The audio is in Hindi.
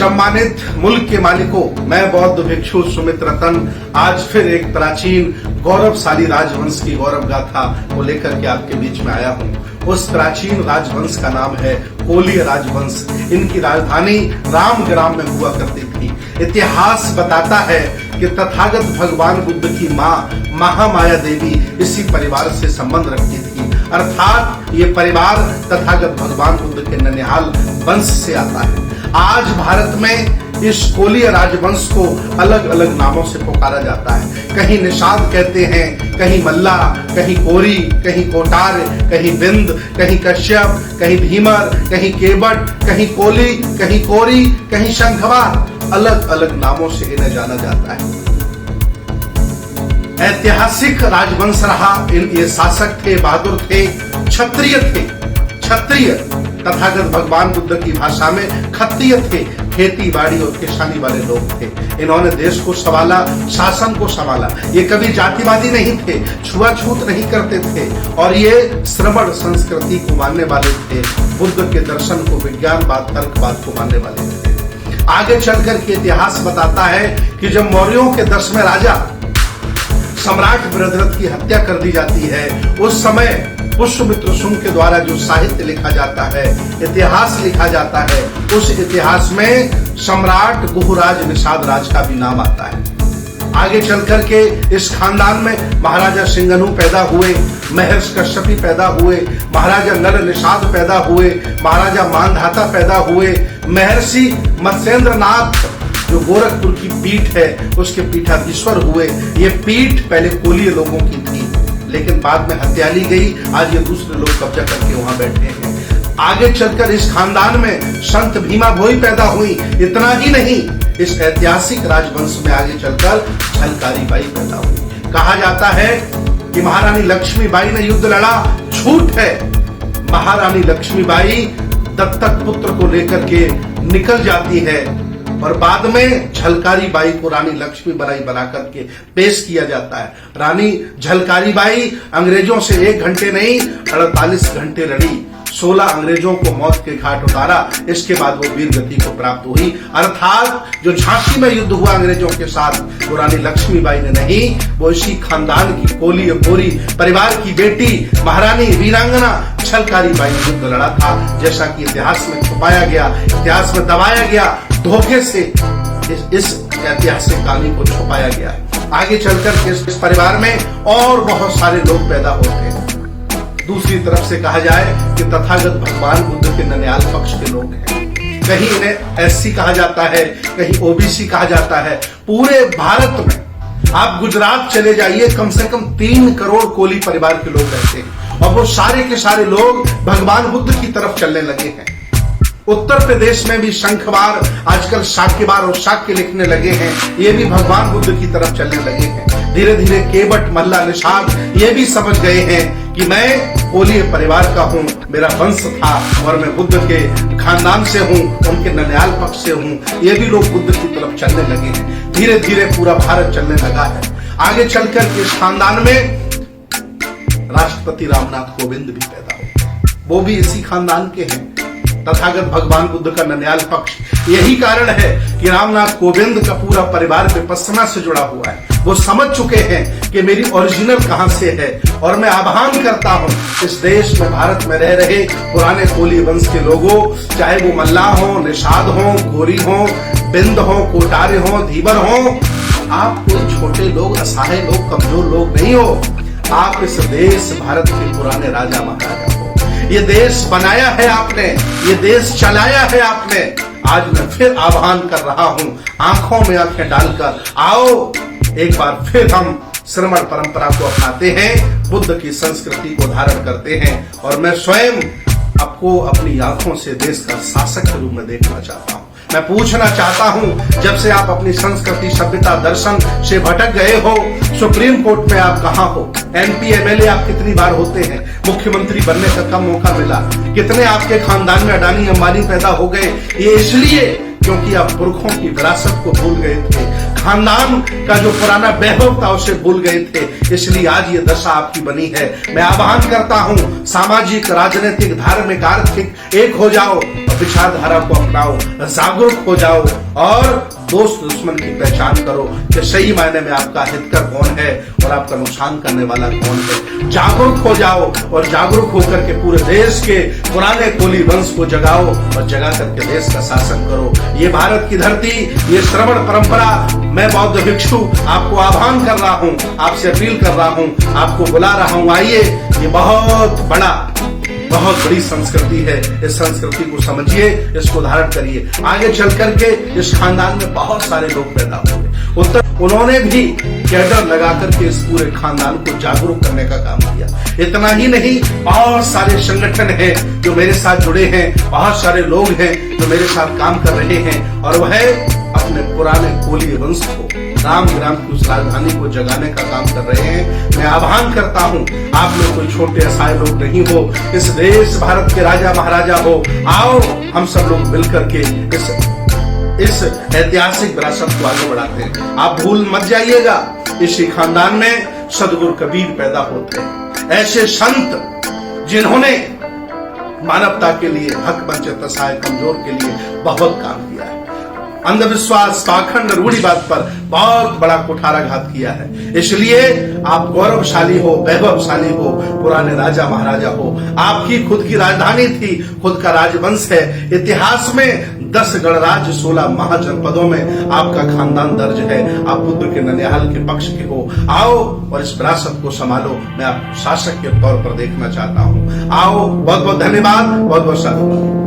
सम्मानित मुल्क के मालिकों, मैं बौद्ध भिक्षु सुमित रतन आज फिर एक प्राचीन गौरवशाली राजवंश की गौरव गाथा को लेकर के आपके बीच में आया हूँ। उस प्राचीन राजवंश का नाम है कोलीय राजवंश। इनकी राजधानी रामग्राम में हुआ करती थी। इतिहास बताता है कि तथागत भगवान बुद्ध की माँ महामाया देवी इसी परिवार से संबंध रखती थी, अर्थात ये परिवार तथागत भगवान बुद्ध के ननिहाल वंश से आता है। आज भारत में इस कोलीय राजवंश को अलग अलग नामों से पुकारा जाता है। कहीं निषाद कहते हैं, कहीं मल्ला, कहीं कोरी, कहीं कोटार, कहीं बिंद, कहीं कश्यप, कहीं भीमर, कहीं केवट, कहीं कोली, कहीं कोरी, कहीं शंखवार। अलग अलग नामों से इन्हें जाना जाता है। ऐतिहासिक राजवंश रहा। ये शासक थे, बहादुर थे, क्षत्रिय थे। क्षत्रिय तथागत भगवान बुद्ध की भाषा में क्षत्रिय थे। खेती बाड़ी और किसानी वाले लोग थे। इन्होंने देश को संभाला, शासन को संभाला। ये कभी जातिवादी नहीं थे, छुआछूत नहीं करते थे और ये श्रवण संस्कृति को मानने वाले थे। बुद्ध के दर्शन को, विज्ञानवाद, तर्कवाद को मानने वाले थे। आगे चलकर के इतिहास बताता है कि जब मौर्यों के 10वें राजा सम्राट बृहद्रथ की हत्या कर दी जाती है, उस समय पुष्यमित्र शुंग के द्वारा जो साहित्य लिखा जाता है, इतिहास लिखा जाता है, उस इतिहास में सम्राट गुहराज निषाद राज का भी नाम आता है। आगे चलकर के इस खानदान में महाराजा सिंघनु पैदा हुए, महर्षि कश्यपी पैदा हुए, महाराजा नल निषाद पैदा हुए, महाराजा मानधाता पैदा हुए, महर्षि मत्स्येंद्रनाथ जो गोरखपुर की पीठ है उसके पीठाधीश्वर हुए। ये पीठ पहले कोलीय लोगों की थी, लेकिन बाद में हत्या ली गई। आज ये दूसरे लोग कब्जा करके वहां बैठे हैं। आगे चलकर इस खानदान में संत भीमा भोई पैदा हुई। इतना ही नहीं, इस ऐतिहासिक राजवंश में आगे चलकर झलकारी बाई पैदा हुई। कहा जाता है कि महारानी लक्ष्मीबाई ने युद्ध लड़ा, झूठ है। महारानी लक्ष्मीबाई दत्तक पुत्र को लेकर के निकल जाती है और बाद में झलकारी बाई को रानी लक्ष्मी बाई बना करके पेश किया जाता है। रानी झलकारी बाई अंग्रेजों से 1 घंटे नहीं 48 घंटे लड़ी, 16 अंग्रेजों को मौत के घाट उतारा। इसके बाद वो वीर गति को प्राप्त हुई। अर्थात जो झांसी में युद्ध हुआ अंग्रेजों के साथ, वो रानी लक्ष्मीबाई ने नहीं, वो इसी खानदान की कोलीय कोरी परिवार की बेटी महारानी वीरांगना झलकारी बाई ने युद्ध लड़ा था। जैसा कि इतिहास में छुपाया गया, इतिहास में दबाया गया, धोखे से इस ऐतिहासिक कहानी को छुपाया गया है। आगे चलकर इस परिवार में और बहुत सारे लोग पैदा होते हैं। दूसरी तरफ से कहा जाए कि तथागत भगवान बुद्ध के ननिहाल पक्ष के लोग हैं। कहीं इन्हें एससी कहा जाता है, कहीं ओबीसी कहा जाता है। पूरे भारत में आप गुजरात चले जाइए, कम से कम 3 करोड़ कोली परिवार के लोग रहते हैं और वो सारे के सारे लोग भगवान बुद्ध की तरफ चलने लगे हैं। उत्तर प्रदेश में भी शंखवार आजकल शाक्यवार और शाक्य लिखने लगे हैं। ये भी भगवान बुद्ध की तरफ चलने लगे हैं। धीरे धीरे केवट, मल्ला, निषाद ये भी समझ गए हैं कि मैं कोलीय परिवार का हूँ, मेरा वंश था और मैं बुद्ध के खानदान से हूँ, उनके ननिहाल पक्ष से हूँ। ये भी लोग बुद्ध की तरफ चलने लगे हैं। धीरे धीरे पूरा भारत चलने लगा है। आगे चलकर इस खानदान में राष्ट्रपति रामनाथ कोविंद भी पैदा हुए, वो भी इसी खानदान के हैं। तथागत भगवान बुद्ध का ननिहाल पक्ष। यही कारण है कि रामनाथ कोविंद का पूरा परिवार विपश्यना से जुड़ा हुआ है। वो समझ चुके हैं कि मेरी ओरिजिनल कहां से है और मैं आह्वान करता हूं इस देश में, भारत में रह रहे पुराने कोली वंश के लोगों, चाहे वो मल्ला हो, निषाद हो, गोरी हो, बिंद हो, कोटारे हो, धीवर हो, आप कोई छोटे लोग, असहाय लोग, कमजोर लोग नहीं हो। आप इस देश भारत के पुराने राजा महाराजा हो। ये देश बनाया है आपने, ये देश चलाया है आपने। आज मैं फिर आह्वान कर रहा हूं, आंखों में आंखें डालकर आओ, एक बार फिर हम श्रमण परंपरा को अपनाते हैं, बुद्ध की संस्कृति को धारण करते हैं और मैं स्वयं आपको अपनी आंखों से देश का शासक के रूप में देखना चाहता हूं। मैं पूछना चाहता हूं, जब से आप अपनी संस्कृति, सभ्यता, दर्शन से भटक गए हो, सुप्रीम कोर्ट में आप कहां हो? एमपी, एमएलए आप कितनी बार होते हैं? मुख्यमंत्री बनने का कम मौका मिला? कितने आपके खानदान में अडानी अंबानी पैदा हो गए? ये इसलिए क्योंकि आप पुरखों की विरासत को भूल गए थे। खानदान का जो पुराना वैभव था उसे भूल गए थे, इसलिए आज ये दशा आपकी बनी है। मैं आह्वान करता हूं, सामाजिक, राजनीतिक, धार्मिक, आर्थिक एक हो जाओ, विचारधारा को अपनाओ, जागरूक हो जाओ और दोस्त दुश्मन की पहचान करो कि सही मायने में आपका हितकर कौन है और आपका नुकसान करने वाला कौन है। जागरूक हो जाओ और जागरूक होकर के पूरे देश के पुराने कोली वंश को जगाओ और जगा करके देश का शासन करो। ये भारत की धरती, ये श्रवण परंपरा, मैं बौद्ध भिक्षु आपको आह्वान कर रहा हूं, आपसे अपील कर रहा हूं, आपको बुला रहा हूं, आइए। ये बहुत बड़ी संस्कृति है, इस संस्कृति को समझिए, इसको धारण करिए। आगे चल करके इस खानदान में बहुत सारे लोग पैदा होंगे। उन्होंने भी कैडर लगा करके इस पूरे खानदान को जागरूक करने का काम किया। इतना ही नहीं, बहुत सारे संगठन हैं जो मेरे साथ जुड़े हैं, बहुत सारे लोग हैं जो मेरे साथ काम कर रहे हैं और वह अपने पुराने कोली वंश को, राम ग्राम की उस राजधानी को जगाने का काम कर रहे हैं। मैं आह्वान करता हूं, आप लोग कोई छोटे असहाय लोग नहीं हो, इस देश भारत के राजा महाराजा हो। आओ हम सब लोग मिलकर के इस ऐतिहासिक विरासत को आगे बढ़ाते हैं। आप भूल मत जाइएगा, इसी खानदान में सदगुरु कबीर पैदा होते हैं, ऐसे संत जिन्होंने मानवता के लिए, हक वंचित असहाय कमजोर के लिए बहुत काम किया है। अंधविश्वास, पाखंड, रूढ़िवाद पर बहुत बड़ा कुठाराघात किया है। इसलिए आप गौरवशाली हो, वैभवशाली हो, पुराने राजा महाराजा हो। आपकी खुद की राजधानी थी, खुद का राजवंश है। इतिहास में 10 गणराज्य, 16 महाजनपदों में आपका खानदान दर्ज है। आप बुद्ध के ननिहाल के पक्ष के हो। आओ और इस विरासत को संभालो। मैं आप शासक के तौर पर देखना चाहता हूं। आओ, बहुत बहुत धन्यवाद, बहुत बहुत साधुवाद।